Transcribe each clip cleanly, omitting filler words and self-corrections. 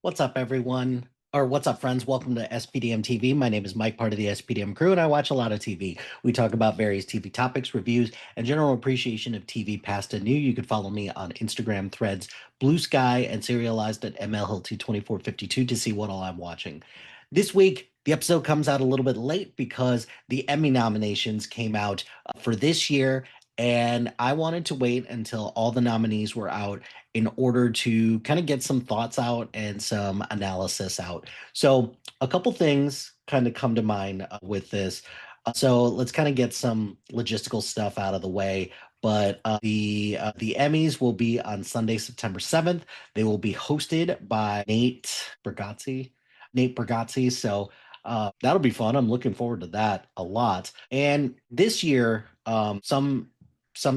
What's up, everyone? Or what's up, friends? Welcome to SPDM TV. My name is Mike, part of the SPDM crew, and I watch a lot of TV. We talk about various TV topics, reviews, and general appreciation of TV past and new. You can follow me on Instagram, Threads, Blue Sky, and serialized at MLHT2452 to see what all I'm watching. This week, the episode comes out a little bit late because the Emmy nominations came out for this year, and I wanted to wait until all the nominees were out in order to kind of get some thoughts out and some analysis out. So, a couple things kind of come to mind with this. So, let's kind of get some logistical stuff out of the way. But the Emmys will be on Sunday, September 7th. They will be hosted by Bargatze. Nate Bargatze. So that'll be fun. I'm looking forward to that a lot. And this year, some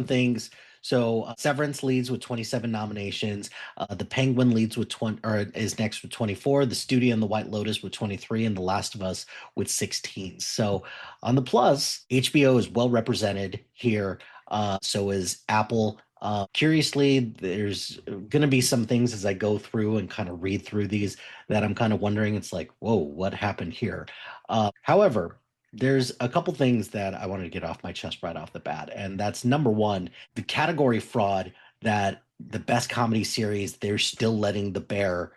things. So Severance leads with 27 nominations. The Penguin leads with 20, or is next with 24. The Studio and the White Lotus with 23, and The Last of Us with 16. So on the plus, HBO is well represented here. So is Apple. Curiously, there's going to be some things as I go through and kind of read through these that I'm kind of wondering. It's like, whoa, what happened here? However, there's a couple things that I wanted to get off my chest right off the bat. And that's number one, the category fraud that the best comedy series, they're still letting The Bear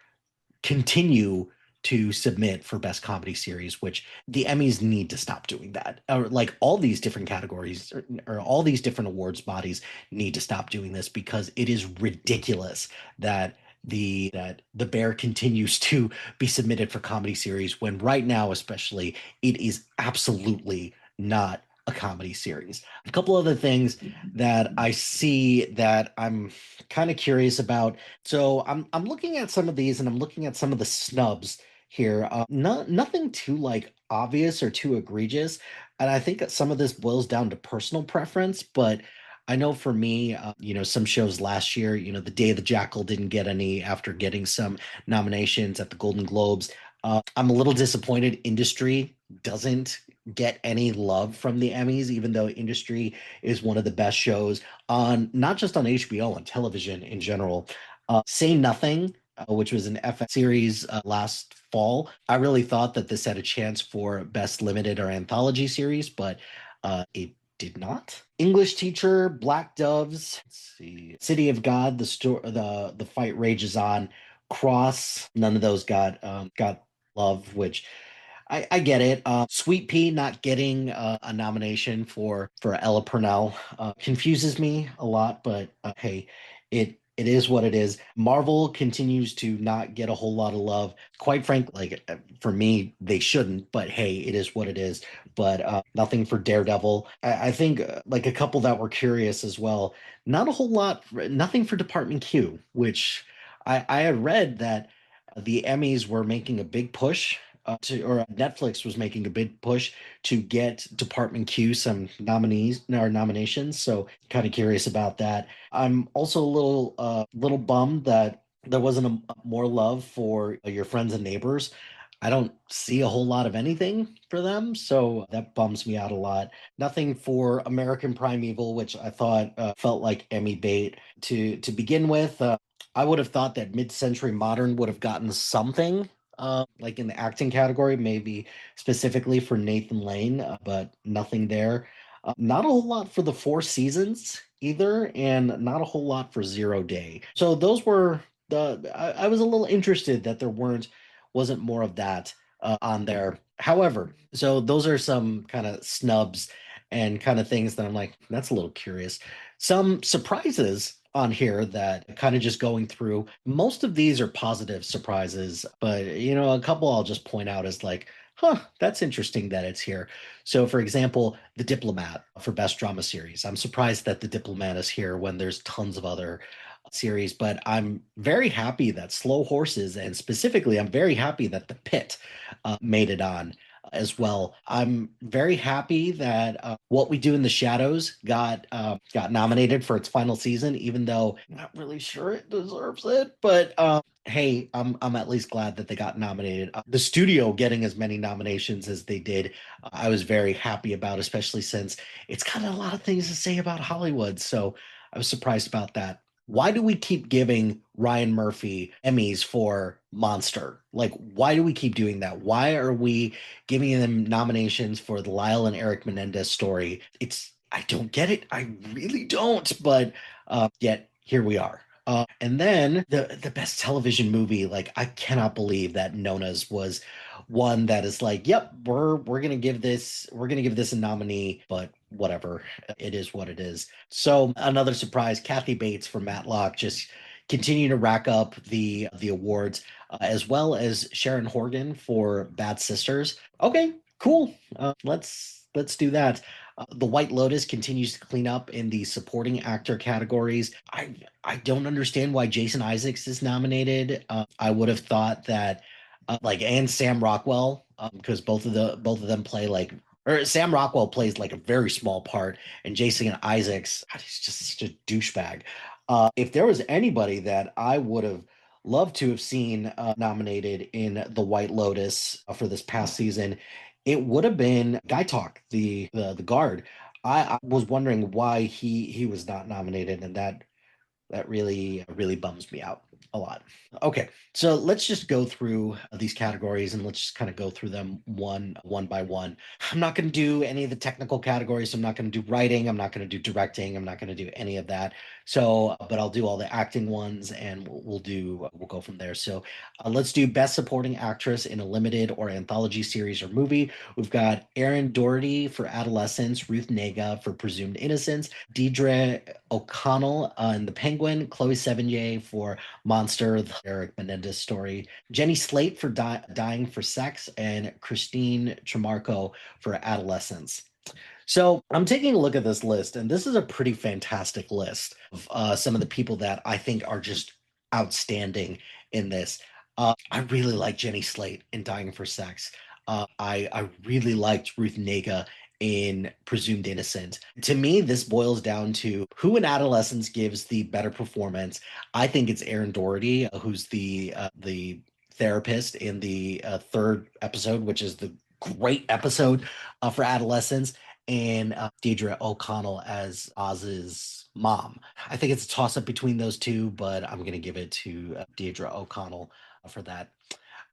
continue to submit for best comedy series, which the Emmys need to stop doing that. Or like all these different categories or all these different awards bodies need to stop doing this because it is ridiculous that the Bear continues to be submitted for comedy series when right now especially it is absolutely not a comedy series. A couple other things that I see that I'm kind of curious about. So I'm looking at some of these and I'm looking at some of the snubs here. Nothing too like obvious or too egregious, and I think that some of this boils down to personal preference. But I know for me, some shows last year, The Day of the Jackal didn't get any after getting some nominations at the Golden Globes. I'm a little disappointed Industry doesn't get any love from the Emmys, even though Industry is one of the best shows on not just on HBO, on television in general. Say Nothing, which was an FX series last fall. I really thought that this had a chance for best limited or anthology series, but it did not. English Teacher, Black Doves, let's see, City of God, the fight rages on. Cross, none of those got love, which I get it. Sweet Pea not getting a nomination for Ella Purnell confuses me a lot, but hey, it is what it is. Marvel continues to not get a whole lot of love. Quite frankly, like for me, they shouldn't, but hey, it is what it is. But nothing for Daredevil. I think like a couple that were curious as well. Not a whole lot. Nothing for Department Q, which I had read that the Emmys were making a big push or Netflix was making a big push to get Department Q some nominees or nominations. So kind of curious about that. I'm also a little bummed that there wasn't more love for Your Friends and Neighbors. I don't see a whole lot of anything for them, so that bums me out a lot. Nothing for American Primeval, which I thought felt like Emmy bait to begin with. I would have thought that Mid-Century Modern would have gotten something like in the acting category, maybe specifically for Nathan Lane, but nothing there. Not a whole lot for the Four Seasons either, and not a whole lot for Zero Day. So those were I was a little interested that there wasn't more of that on there. However, so those are some kind of snubs and kind of things that I'm like, that's a little curious. Some surprises on here that kind of just going through. Most of these are positive surprises, but a couple I'll just point out as like, huh, that's interesting that it's here. So, for example, The Diplomat for Best Drama Series. I'm surprised that The Diplomat is here when there's tons of other series, but I'm very happy that Slow Horses, and specifically, I'm very happy that The Pit made it on as well. I'm very happy that What We Do in the Shadows got nominated for its final season, even though I'm not really sure it deserves it. But hey, I'm at least glad that they got nominated. The studio getting as many nominations as they did, I was very happy about, especially since it's got a lot of things to say about Hollywood. So I was surprised about that. why do we keep giving Ryan Murphy Emmys for Monster? Like, why do we keep doing that? Why are we giving them nominations for the Lyle and Eric Menendez story? I don't get it. I really don't. But yet here we are. And then the best television movie, like I cannot believe that Nona's was one that is like, yep, we're gonna give this a nominee, but whatever, it is what it is. So another surprise, Kathy Bates for Matlock just continue to rack up the awards, as well as Sharon Horgan for Bad Sisters. Okay, cool. Let's do that. The White Lotus continues to clean up in the supporting actor categories. I don't understand why Jason Isaacs is nominated. I would have thought that like and Sam Rockwell, because both of them play like, or Sam Rockwell plays like a very small part, and Jason Isaacs, God, he's just such a douchebag. If there was anybody that I would have loved to have seen nominated in The White Lotus for this past season, it would have been Guy Talk, the guard. I was wondering why he was not nominated, and that really bums me out a lot. Okay, so let's just go through these categories and let's just kind of go through them one by one. I'm not going to do any of the technical categories. I'm not going to do writing. I'm not going to do directing. I'm not going to do any of that. So, but I'll do all the acting ones, and we'll go from there. So, let's do best supporting actress in a limited or anthology series or movie. We've got Erin Doherty for Adolescence, Ruth Negga for Presumed Innocence, Deidre O'Connell in The Penguin, Chloe Sevigny for Monster, the Eric Menendez story, Jenny Slate for Dying for Sex, and Christine Tremarco for Adolescence. So I'm taking a look at this list, and this is a pretty fantastic list of some of the people that I think are just outstanding in this. I really like Jenny Slate in Dying for Sex. I really liked Ruth Negga in Presumed Innocent. To me, this boils down to who in adolescence gives the better performance. I think it's Erin Doherty, who's the therapist in the third episode, which is the great episode for adolescence, and Deidre O'Connell as Oz's mom. I think it's a toss up between those two, but I'm going to give it to Deidre O'Connell for that.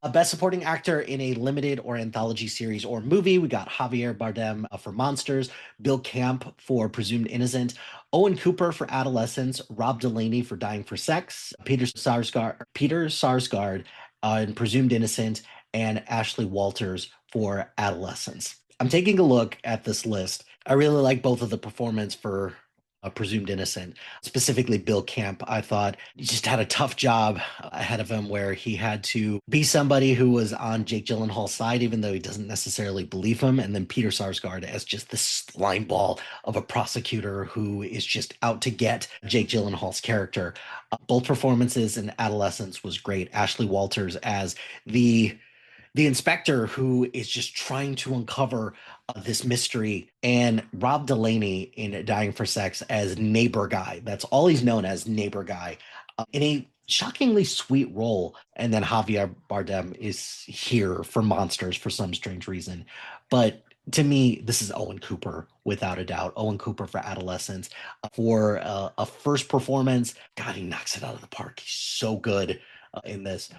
A best supporting actor in a limited or anthology series or movie. We got Javier Bardem for Monsters, Bill Camp for Presumed Innocent, Owen Cooper for Adolescence, Rob Delaney for Dying for Sex, Peter Sarsgaard in Presumed Innocent, and Ashley Walters for Adolescence. I'm taking a look at this list. I really like both of the performance for Presumed Innocent, specifically Bill Camp. I thought he just had a tough job ahead of him where he had to be somebody who was on Jake Gyllenhaal's side, even though he doesn't necessarily believe him. And then Peter Sarsgaard as just the slime ball of a prosecutor who is just out to get Jake Gyllenhaal's character. Both performances in Adolescence was great. Ashley Walters as the inspector who is just trying to uncover this mystery, and Rob Delaney in Dying for Sex as neighbor guy. That's all he's known as, neighbor guy, in a shockingly sweet role. And then Javier Bardem is here for Monsters for some strange reason. But to me, this is Owen Cooper without a doubt. Owen Cooper for Adolescence, for a first performance. God, he knocks it out of the park. He's so good in this.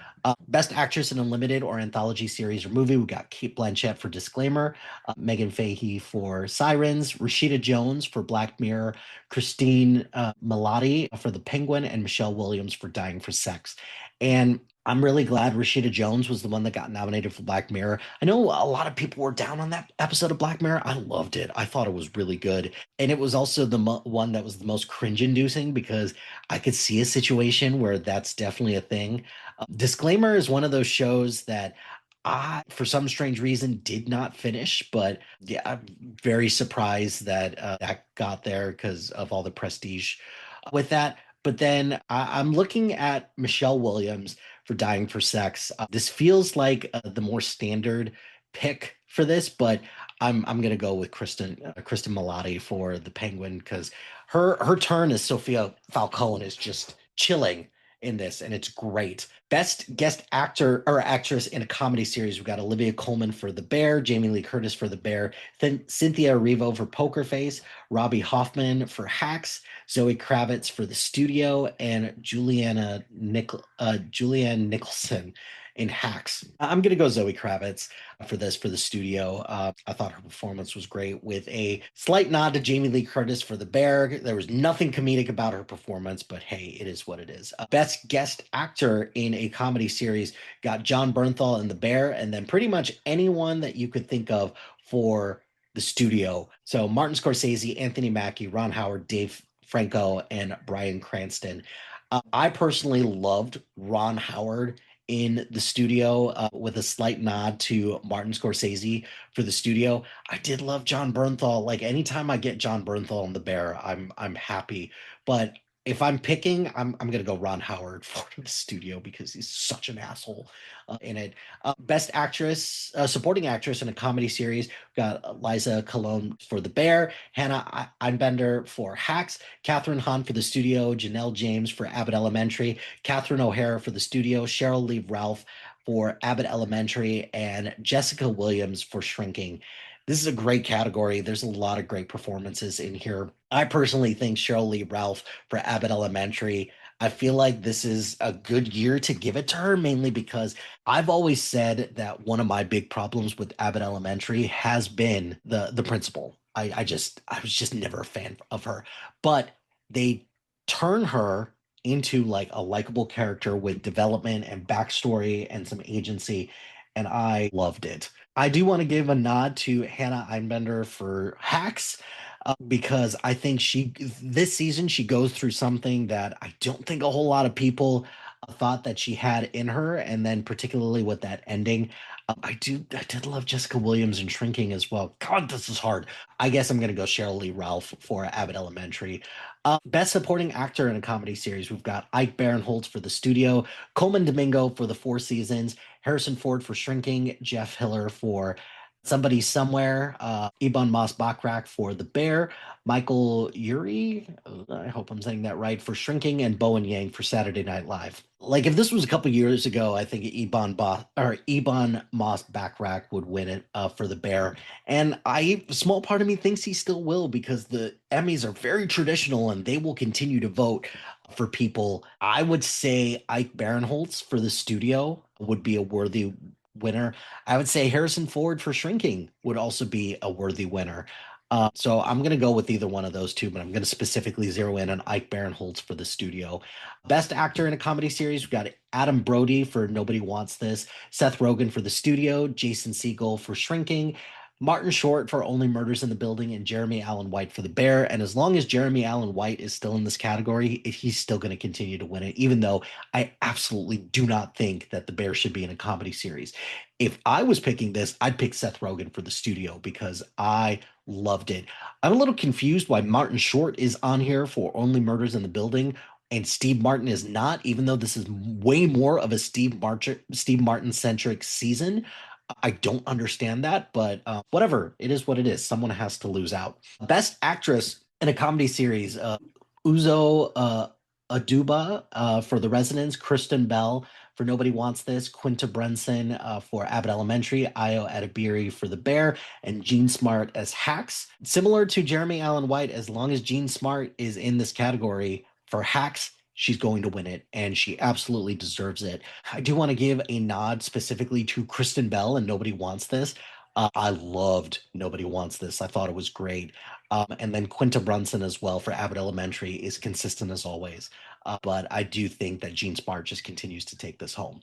Best Actress in a Limited or Anthology Series or Movie, we got Kate Blanchett for Disclaimer, Megan Fahey for Sirens, Rashida Jones for Black Mirror, Christine Milioti for The Penguin, and Michelle Williams for Dying for Sex. And I'm really glad Rashida Jones was the one that got nominated for Black Mirror. I know a lot of people were down on that episode of Black Mirror. I loved it. I thought it was really good. And it was also the one that was the most cringe inducing because I could see a situation where that's definitely a thing. Disclaimer is one of those shows that I, for some strange reason, did not finish, but yeah, I'm very surprised that that got there because of all the prestige with that. But then I'm looking at Michelle Williams for Dying for Sex. This feels like the more standard pick for this, but I'm gonna go with Kristen Milioti for the Penguin because her turn as Sophia Falcone is just chilling in this, and it's great. Best guest actor or actress in a comedy series, we've got Olivia Colman for The Bear, Jamie Lee Curtis for The Bear, then Cynthia Erivo for Poker Face, Robbie Hoffman for Hacks, Zoe Kravitz for The Studio, and Julianne Nicholson in Hacks. I'm gonna go Zoe Kravitz for this for The Studio. I thought her performance was great, with a slight nod to Jamie Lee Curtis for The Bear. There was nothing comedic about her performance, but hey, it is what it is. Best guest actor in a comedy series, got John Bernthal in The Bear, and then pretty much anyone that you could think of for The Studio. So Martin Scorsese, Anthony Mackie, Ron Howard, Dave Franco, and Bryan Cranston. I personally loved Ron Howard in The Studio, with a slight nod to Martin Scorsese for The Studio. I did love John Bernthal. Like anytime I get John Bernthal in The Bear, I'm happy. But if I'm picking, I'm gonna go Ron Howard for The Studio because he's such an asshole in it. Best actress, supporting actress in a comedy series, got Liza Colon for The Bear, Hannah Einbender for Hacks, Catherine Hahn for The Studio, Janelle James for Abbott Elementary, Catherine O'Hara for The Studio, Cheryl Lee Ralph for Abbott Elementary, and Jessica Williams for Shrinking. This is a great category. There's a lot of great performances in here. I personally think Cheryl Lee Ralph for Abbott Elementary. I feel like this is a good year to give it to her, mainly because I've always said that one of my big problems with Abbott Elementary has been the principal. I was just never a fan of her. But they turn her into like a likable character with development and backstory and some agency, and I loved it. I do want to give a nod to Hannah Einbender for Hacks, because I think this season she goes through something that I don't think a whole lot of people thought that she had in her, and then particularly with that ending. I did love Jessica Williams in Shrinking as well. God, this is hard. I guess I'm gonna go Cheryl Lee Ralph for Abbott Elementary. Best Supporting Actor in a Comedy Series, we've got Ike Barinholtz for The Studio, Coleman Domingo for The Four Seasons, Harrison Ford for Shrinking, Jeff Hiller for Somebody Somewhere, Ebon Moss Backrack for The Bear, Michael Yuri, I hope I'm saying that right, for Shrinking, and Bowen Yang for Saturday Night Live. Like if this was a couple years ago, I think Ebon Moss Backrack would win it for The Bear. And a small part of me thinks he still will, because the Emmys are very traditional and they will continue to vote for people. I would say Ike Barinholtz for The Studio would be a worthy winner. I would say Harrison Ford for Shrinking would also be a worthy winner. So I'm going to go with either one of those two, but I'm going to specifically zero in on Ike Barinholtz for The Studio. Best actor in a comedy series, we've got Adam Brody for Nobody Wants This, Seth Rogen for The Studio, Jason Segel for Shrinking, Martin Short for Only Murders in the Building, and Jeremy Allen White for The Bear. And as long as Jeremy Allen White is still in this category, he's still going to continue to win it, even though I absolutely do not think that The Bear should be in a comedy series. If I was picking this, I'd pick Seth Rogen for The Studio because I loved it. I'm a little confused why Martin Short is on here for Only Murders in the Building and Steve Martin is not, even though this is way more of a Steve Martin centric season. I don't understand that, but whatever. It is what it is. Someone has to lose out. Best actress in a comedy series, Uzo Aduba for The Residents, Kristen Bell for Nobody Wants This, Quinta Brunson for Abbott Elementary, Ayo Edebiri for The Bear, and Jean Smart as Hacks. Similar to Jeremy Allen White, as long as Jean Smart is in this category for Hacks, she's going to win it, and she absolutely deserves it. I do want to give a nod specifically to Kristen Bell and Nobody Wants This. I loved Nobody Wants This. I thought it was great. And then Quinta Brunson as well for Abbott Elementary is consistent as always. But I do think that Jean Smart just continues to take this home.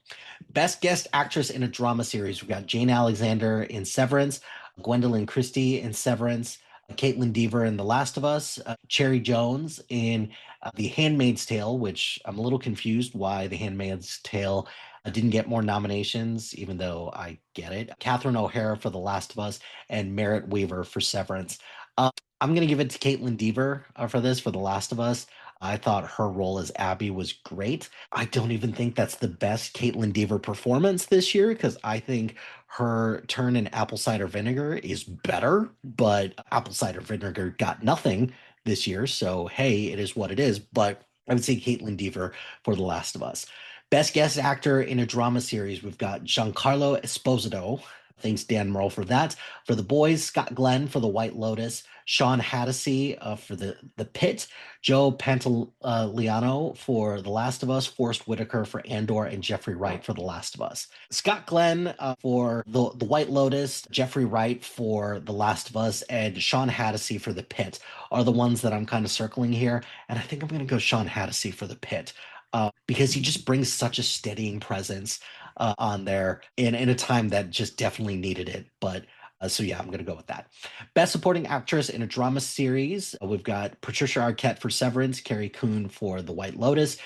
Best guest actress in a drama series. We've got Jane Alexander in Severance, Gwendolyn Christie in Severance, Caitlin Dever in The Last of Us, Cherry Jones in The Handmaid's Tale, which I'm a little confused why The Handmaid's Tale didn't get more nominations, even though I get it. Catherine O'Hara for The Last of Us, and Merritt Weaver for Severance. I'm going to give it to Caitlin Dever for this, for The Last of Us. I thought her role as Abby was great. I don't even think that's the best Caitlin Dever performance this year, because I think her turn in Apple Cider Vinegar is better, but Apple Cider Vinegar got nothing this year. So, hey, it is what it is. But I would say Caitlin Dever for The Last of Us. Best guest actor in a drama series, we've got Giancarlo Esposito. Thanks, Dan Merle, for that. For The Boys, Scott Glenn for The White Lotus, Sean Hattasey for the Pit, Joe Pantoliano for The Last of Us, Forrest Whitaker for Andor, and Jeffrey Wright for The Last of Us. Scott Glenn for the White Lotus, Jeffrey Wright for The Last of Us, and Sean Hattasey for The Pit are the ones that I'm kind of circling here. And I think I'm going to go Sean Hattasey for The Pit. Because he just brings such a steadying presence on there in a time that just definitely needed it. But so yeah, I'm gonna go with that. Best Supporting Actress in a Drama Series. We've got Patricia Arquette for Severance, Carrie Coon for The White Lotus,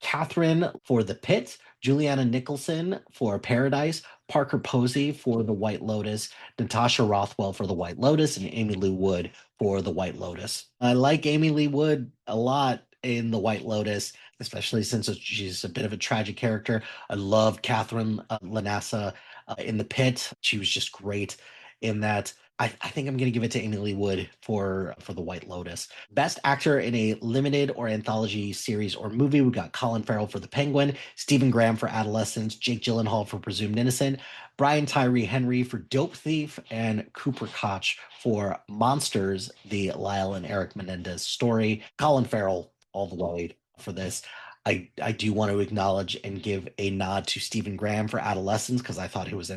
Catherine for The Pit, Juliana Nicholson for Paradise, Parker Posey for The White Lotus, Natasha Rothwell for The White Lotus, and Amy Lee Wood for The White Lotus. I like Amy Lee Wood a lot in The White Lotus, especially since she's a bit of a tragic character. I love Catherine Lanassa in The Pit. She was just great in that. I think I'm going to give it to Amy Lee Wood for The White Lotus. Best actor in a limited or anthology series or movie, we got Colin Farrell for The Penguin, Stephen Graham for Adolescence, Jake Gyllenhaal for Presumed Innocent, Brian Tyree Henry for Dope Thief, and Cooper Koch for Monsters, the Lyle and Eric Menendez story. Colin Farrell all the way for this. I do want to acknowledge and give a nod to Stephen Graham for Adolescence because I thought he was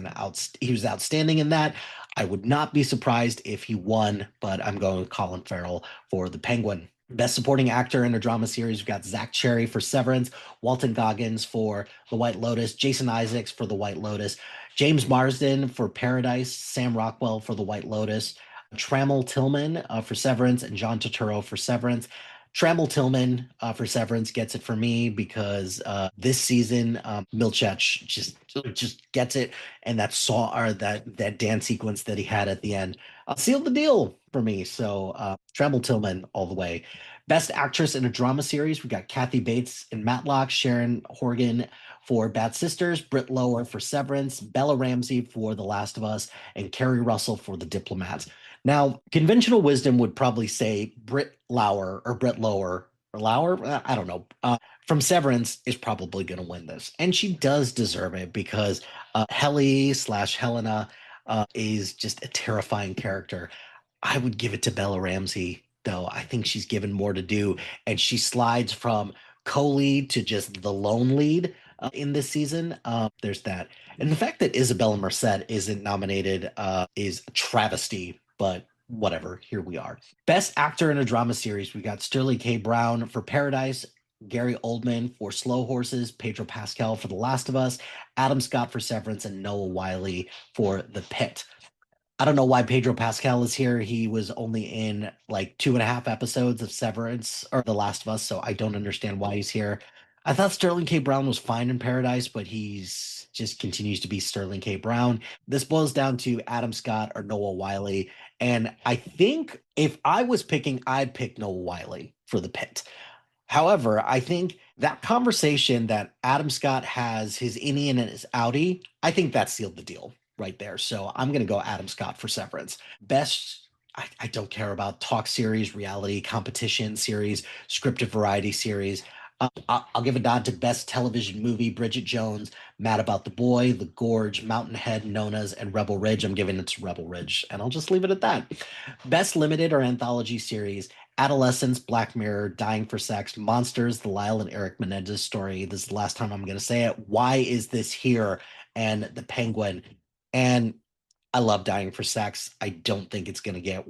outstanding in that. I would not be surprised if he won, but I'm going with Colin Farrell for The Penguin. Best Supporting Actor in a Drama Series, we've got Zach Cherry for Severance, Walton Goggins for The White Lotus, Jason Isaacs for The White Lotus, James Marsden for Paradise, Sam Rockwell for The White Lotus, Trammell Tillman for Severance, and John Turturro for Severance. Trammell Tillman for Severance gets it for me because this season Milchach just gets it, and that saw or that dance sequence that he had at the end sealed the deal for me. So Trammell Tillman all the way. Best Actress in a Drama Series, we got Kathy Bates in Matlock, Sharon Horgan for Bad Sisters, Britt Lower for Severance, Bella Ramsey for The Last of Us, and Kerry Russell for The Diplomat. Now, conventional wisdom would probably say Britt Lower or Britt Lower or Lower, I don't know, from Severance is probably going to win this. And she does deserve it because Helly/Helena is just a terrifying character. I would give it to Bella Ramsey, though. I think she's given more to do, and she slides from co-lead to just the lone lead in this season. There's that. And the fact that Isabella Merced isn't nominated is a travesty, but whatever, here we are. Best Actor in a Drama Series, we got Sterling K. Brown for Paradise, Gary Oldman for Slow Horses, Pedro Pascal for The Last of Us, Adam Scott for Severance, and Noah Wiley for The Pit. I don't know why Pedro Pascal is here. He was only in like 2.5 episodes of Severance or The Last of Us, so I don't understand why he's here. I thought Sterling K. Brown was fine in Paradise, but he's just continues to be Sterling K. Brown. This boils down to Adam Scott or Noah Wiley. And I think if I was picking, I'd pick Noah Wiley for The Pit. However, I think that conversation that Adam Scott has his innie and his outie, I think that sealed the deal right there. So I'm going to go Adam Scott for Severance. Best, I don't care about talk series, reality competition series, scripted variety series. I'll give a nod to Best Television Movie, Bridget Jones, Mad About the Boy, The Gorge, Mountainhead, Nonas, and Rebel Ridge. I'm giving it to Rebel Ridge, and I'll just leave it at that. Best Limited or Anthology Series, Adolescence, Black Mirror, Dying for Sex, Monsters, the Lyle and Eric Menendez story. This is the last time I'm going to say it. Why Is This Here? And The Penguin. And I love Dying for Sex. I don't think it's going to get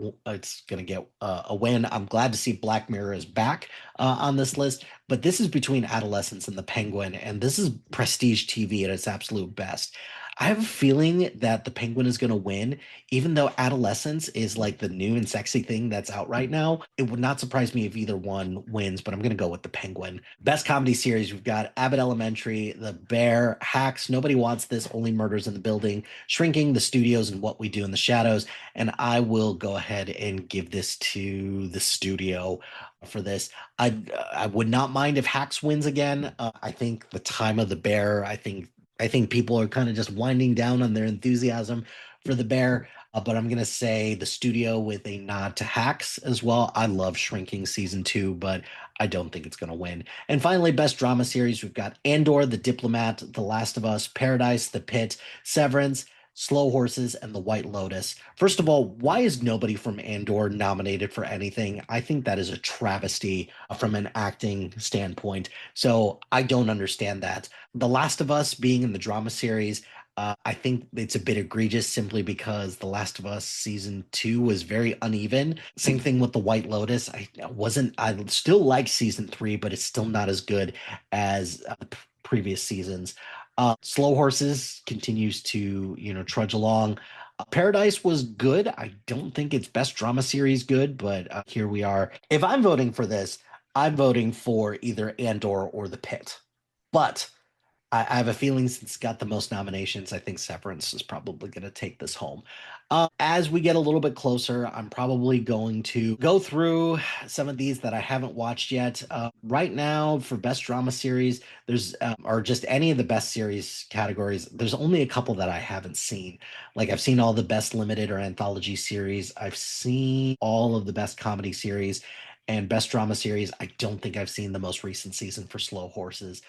a win. I'm glad to see Black Mirror is back on this list, but this is between Adolescence and The Penguin, and this is prestige TV at its absolute best. I have a feeling that The Penguin is going to win, even though Adolescence is like the new and sexy thing that's out right now. It would not surprise me if either one wins, but I'm going to go with The Penguin. Best Comedy Series, we've got Abbott Elementary, The Bear, Hacks, Nobody Wants This, Only Murders in the Building, Shrinking, The Studios, and What We Do in the Shadows. And I will go ahead and give this to The Studio for this. I would not mind if Hacks wins again. I think the time of The Bear, I think people are kind of just winding down on their enthusiasm for The Bear. but I'm going to say the studio with a nod to Hacks as well. I love Shrinking season two, but I don't think it's going to win. And finally, best drama series, we've got Andor, The Diplomat, The Last of Us, Paradise, The Pit, Severance, Slow Horses, and The White Lotus. First of all, why is nobody from Andor nominated for anything? I think that is a travesty from an acting standpoint. So I don't understand that. The Last of Us being in the drama series, I think it's a bit egregious simply because The Last of Us season two was very uneven. Same thing with The White Lotus. I still like season three, but it's still not as good as previous seasons. Slow Horses continues to, trudge along. Paradise was good. I don't think it's best drama series good, but here we are. If I'm voting for this, I'm voting for either Andor or The Pit. But I have a feeling since it's got the most nominations, I think Severance is probably going to take this home. As we get a little bit closer, I'm probably going to go through some of these that I haven't watched yet. Right now, for best drama series, or just any of the best series categories, there's only a couple that I haven't seen. Like I've seen all the best limited or anthology series, I've seen all of the best comedy series. And best drama series, I don't think I've seen the most recent season for Slow Horses.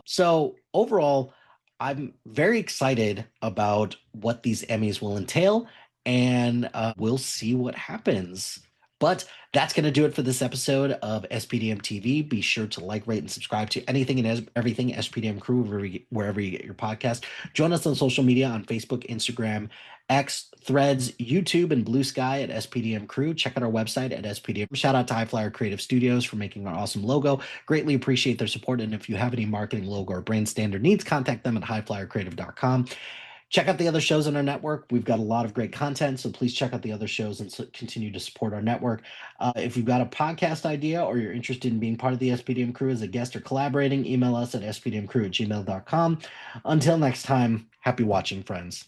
So overall, I'm very excited about what these Emmys will entail, and we'll see what happens. But that's going to do it for this episode of SPDM TV. Be sure to like, rate, and subscribe to anything and everything SPDM Crew wherever you get your podcast. Join us on social media on Facebook, Instagram, X, Threads, YouTube, and Blue Sky at SPDM Crew. Check out our website at SPDM. Shout out to High Flyer Creative Studios for making our awesome logo. Greatly appreciate their support. And if you have any marketing, logo, or brand standard needs, contact them at highflyercreative.com. Check out the other shows on our network. We've got a lot of great content, so please check out the other shows and continue to support our network. If you've got a podcast idea or you're interested in being part of the SPDM Crew as a guest or collaborating, email us at spdmcrew@gmail.com. Until next time, happy watching, friends.